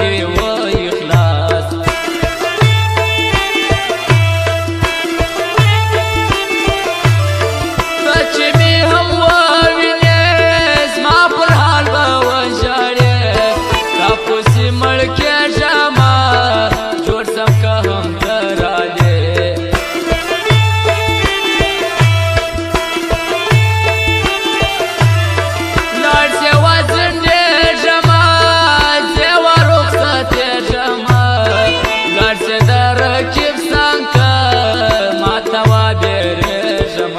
کې و اخلاص چې می هم ووینې زما پر حال به وژاړې راپسې مړ کېږم جوړ سم که هم ته رالې لاړ سې وځنډېږم زه ورخصتېږم لاړ سې د رقیب څنګ ته ما ته وبېرېږم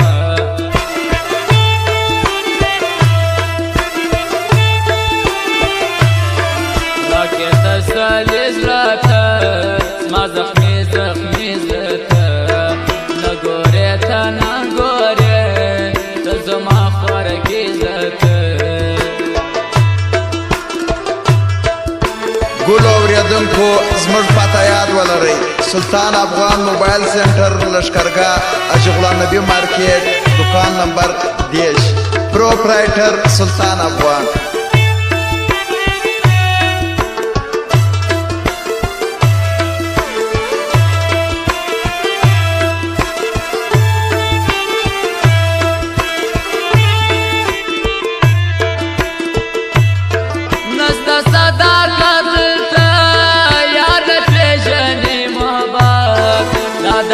تسلیز راته زما زخمي زخمي زړه ته نه ګورې ته نه ګورې ته زما خوارګي زړه ته ګلو اورېدونکو زموږ پته یاد ولرئ سلطان افغان موبایل سنټر لښکرګاه حاجي غلام نبي مارکیټ دکان نمبر 10 پروپرایټر سلطان افغان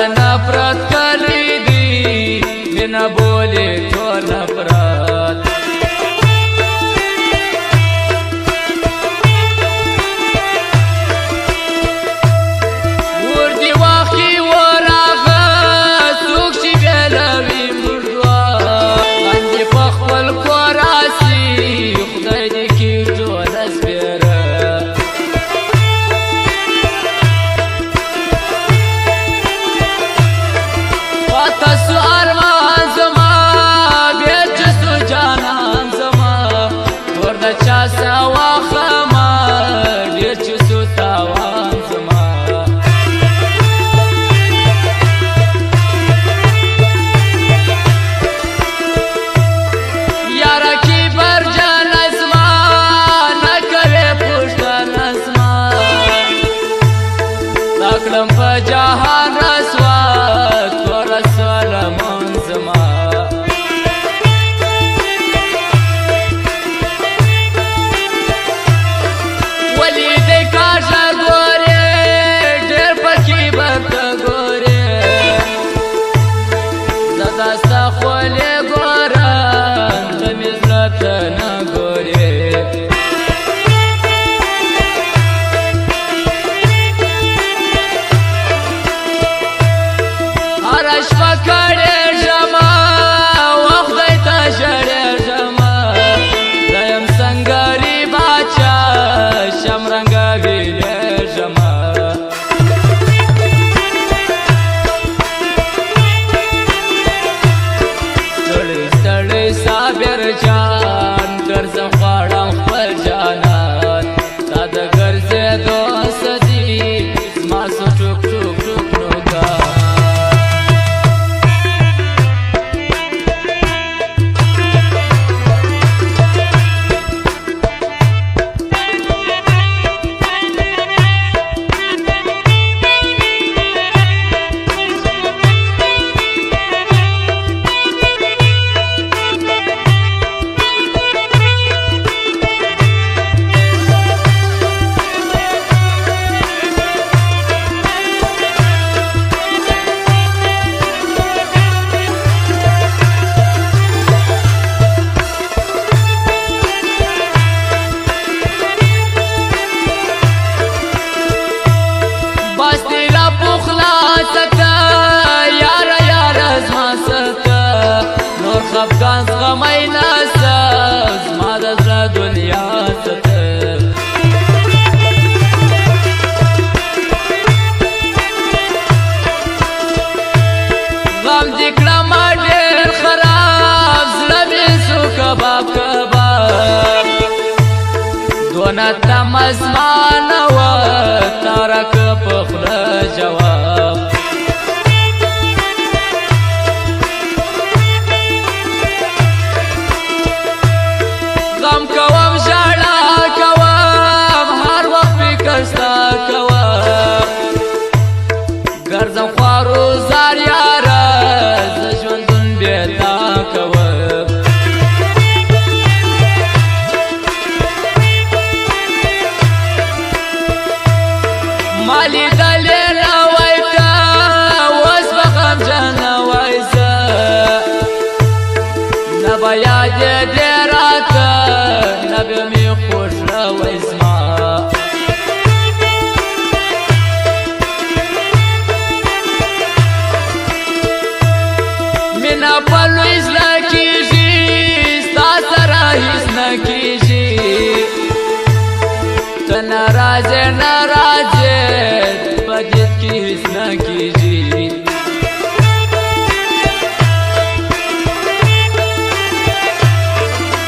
نفرت کلی دی مینا بولی تو نفرت وردی واخی وراغه سوک چی بیلوی مردوا اندی پخپل کوراسی خدای دی کی جول اسبیره تاسو ارمان زما بیا چې سو جانان زما ور د چا سوا خما ډېر چې سو تاوان زما یاره کی بر جان زما نه کوي پښتنه زما لاکړم په جهان رسوا جان ګرځم غواړم خپل جانان تا د ګرځېدو سدي زما سو ټوک ټوک ټوک نوکان خفګان زغمی ناسه زما د زړه دنیا څخه غم دې کړم ډېر خراب زړه مې سو کباب کباب دونه تمه زما نه وه تا راکړه په خوله جواب غم کوم ژړا کوم هر وخت فکر مالی دلی نوی تا وز بخم جن نوی زا نبا یاد دیراتا نبی می خوش نوی زما مینا پلو از نکیجی ستا سرا هیس نکیجی تو نرازه نرازه بدید کی هیس نکیجی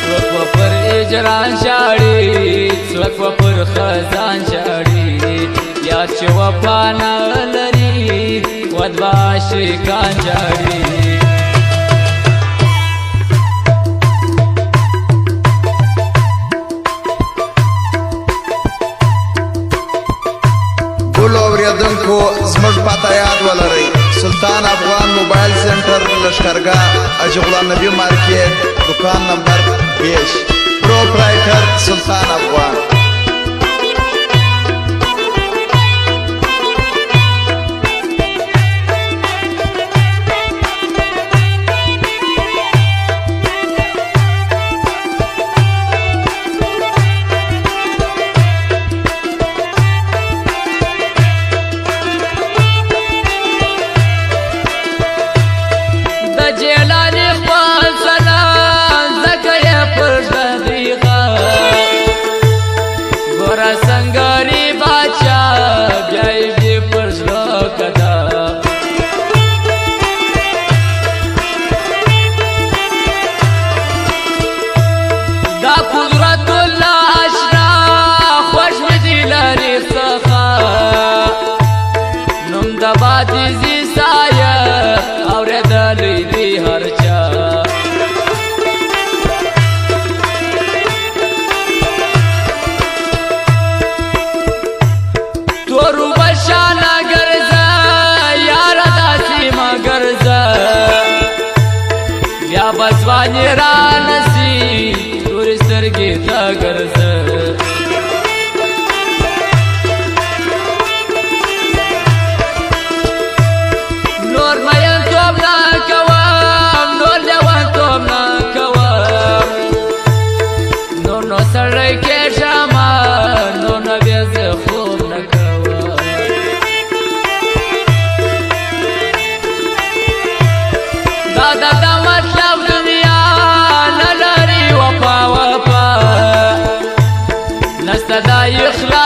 سوک و پر اجران شاڑی سوک و پر خزان شاڑی یاد چه وفا نلری ود باشکان جاڑی ټولو اورېدونکو زموږ پته یاد ولرئ سلطان افغان موبایل سنټر لشکرګاه حاجي غلام نبي مارکیټ دکان نمبر 20 پروپرایټر سلطان افغان संगरी बाचा ब्याई भी परसलो कदा दा कुदरतुल्लाह आशना خوش مدیلاری سخا نم دبادی زی سایه اوریدلی دی هرچا بزوانی رانسی توری سترگی تا گرز نور مین توب نکوام نور لیوان توب نکوام نور نو سرکی کشما نور نبیز خوب نکوام دادا دا مطلب دنیا نلری وفا وفا نستا دا اخلاص